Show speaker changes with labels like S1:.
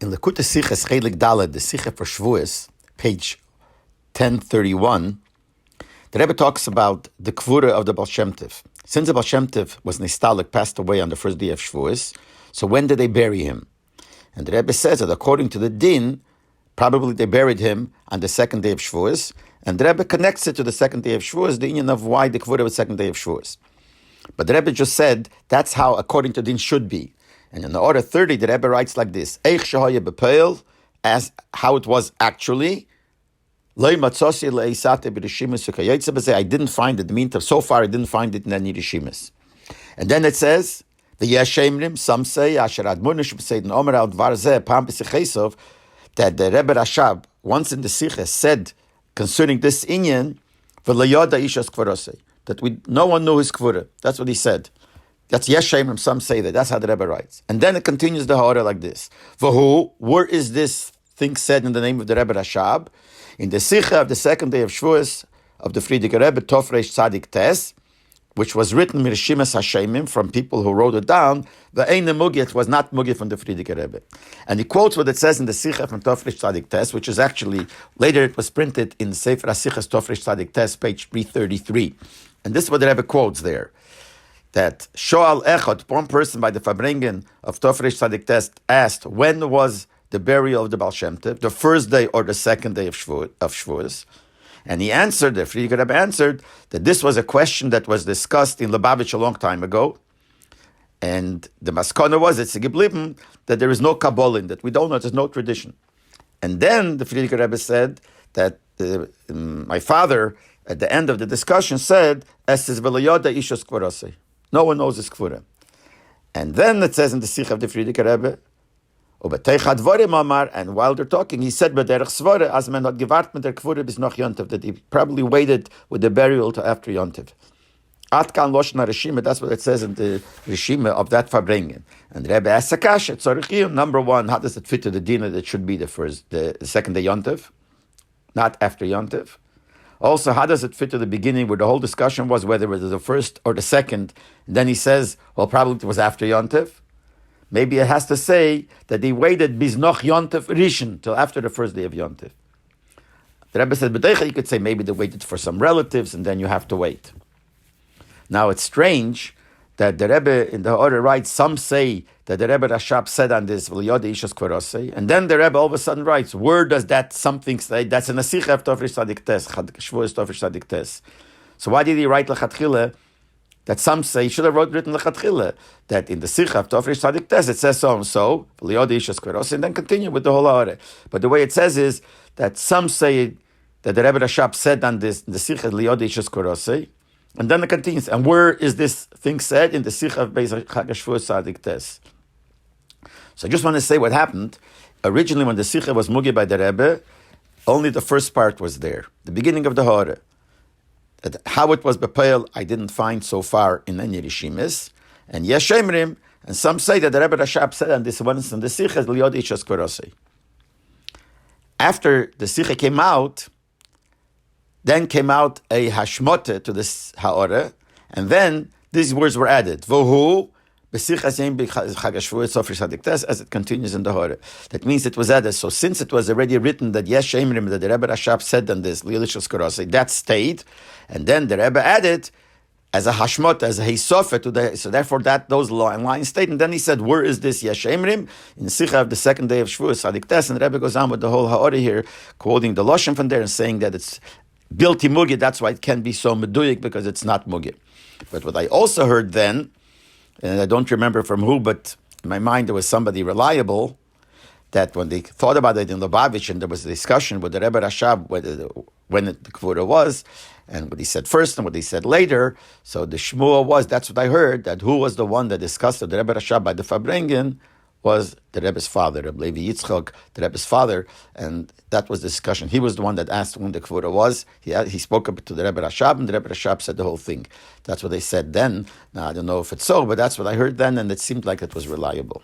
S1: In Lekutei Sichos Chelik Daled, the Sicha for Shavuos, page 1031, the Rebbe talks about the kvura of the Baal Shem Tov. Since the Baal Shem Tov was nistalik, passed away on the first day of Shavuos, so when did they bury him? And the Rebbe says that according to the din, probably they buried him on the second day of Shavuos, and the Rebbe connects it to the second day of Shavuos, the union of why the kvura was second day of Shavuos. But the Rebbe just said that's how, according to din, should be. And in the order 30, the Rebbe writes like this: Eich shehaya b'peil, as how it was actually. I didn't find it. The meantime, so far I didn't find it in any rishimis. And then it says, the yeshemrim. Some say asherad munish b'seidin omer al dvar zeh pam b'sichesov, that the Rebbe Rashab once in the Sichos said concerning this inyan, v'layada ishas kvarosei, that no one knew his kvura. That's what he said. That's yeshemrim. Some say that. That's how the Rebbe writes. And then it continues the ha'ara like this: V'hu, where is this thing said in the name of the Rebbe Rashab? In the Sicha of the second day of Shavuos of the Frierdiker Rebbe Tofresh Tzadik Tes, which was written Mirishimas Hashemim from people who wrote it down, the Ein Mugit was not Mugit from the Frierdiker Rebbe. And he quotes what it says in the Sicha from Tofresh Tzadik Tes, which is actually, later it was printed in the Sefer HaSichos Tofresh Tzadik Tes, page 333. And this is what the Rebbe quotes there, that Shoal Echad, one person by the Fabrengen of Tofresh Tzadik Tes, asked, when was the burial of the Baal Shem Tov, the first day or the second day of Shavuos? And he answered, the Frierdiker Rebbe answered, that this was a question that was discussed in Lubavitch a long time ago. And the maskana was, it's geblieben, that there is no Kabbalah in that. We don't know, there's no tradition. And then the Frierdiker Rebbe said that my father, at the end of the discussion, said, Es is v'layada ishos kvarosei. No one knows his kvura. And then it says in the Sikh of the Frierdiker Rebbe, and while they're talking, he said, that he probably waited with the burial to after Yontiv. That's what it says in the Rishima of that Fabrengen. And Rebbe asks Akash, number one, how does it fit to the dinner that should be the second day Yontiv, not after Yontiv? Also, how does it fit to the beginning where the whole discussion was whether it was the first or the second? And then he says, well, probably it was after Yontiv. Maybe it has to say that he waited biznoch Yontif Rishon till after the first day of Yontif. The Rebbe said, you could say maybe they waited for some relatives and then you have to wait. Now it's strange that the Rebbe in the order writes, some say that the Rebbe Rashab said on this, and then the Rebbe all of a sudden writes, where does that something say? That's in the Sicha of Tofresh Tzadik Tes, Shavuos Tofresh Tzadik Tes. So why did he write Lechatchila? That some say, he should have written Lechatchila, that in the Sicha of Tofresh Tzadik Tes, it says so and so, and then continue with the whole Ha'ara. But the way it says is that some say that the Rebbe Rashab said on this, in the Sicha Liyod Ishas Korosei, and then it continues. And where is this thing said? In the Sicha of Beis Shavuos Tzadik Tes. So I just want to say what happened. Originally, when the Sicha was mugi by the Rebbe, only the first part was there, the beginning of the Ha'ara. How it was bepeil, I didn't find so far in any rishimis. And yeshemrim, and some say that the Rebbe Rashab said on this once in the Sichos Liyod Ishas Korosei. After the Sicha came out, then came out a hashmote to this ha'ora, and then these words were added. Vohu b'sichas yem b'chag hashvuos Tofresh Tzadik Tes, as it continues in the ha'ora. That means it was added. So since it was already written that yeshemrim, that the Rebbe Rashab said on this Liyod Ishas Korosei, that stayed. And then the Rebbe added as a hashmot, as a hisofet to the. So therefore, those lines stayed. And then he said, "Where is this yeshemrim in the Sicha of the second day of Shavuos Tzadik Tes?" And the Rebbe goes on with the whole ha'ora here, quoting the loshen from there and saying that it's bilti mugi. That's why it can be so meduyik, because it's not mugi. But what I also heard then, and I don't remember from who, but in my mind there was somebody reliable, that when they thought about it in Lubavitch and there was a discussion with the Rebbe Rashab when the kvura was, and what he said first and what he said later, so the shmua was, that's what I heard, that who was the one that discussed the Rebbe Rashab by the Fabrengen was the Rebbe's father, Rabbi Leibel Yitzchak, the Rebbe's father, and that was the discussion. He was the one that asked when the kvura was. He spoke up to the Rebbe Rashab, and the Rebbe Rashab said the whole thing. That's what they said then. Now, I don't know if it's so, but that's what I heard then, and it seemed like it was reliable.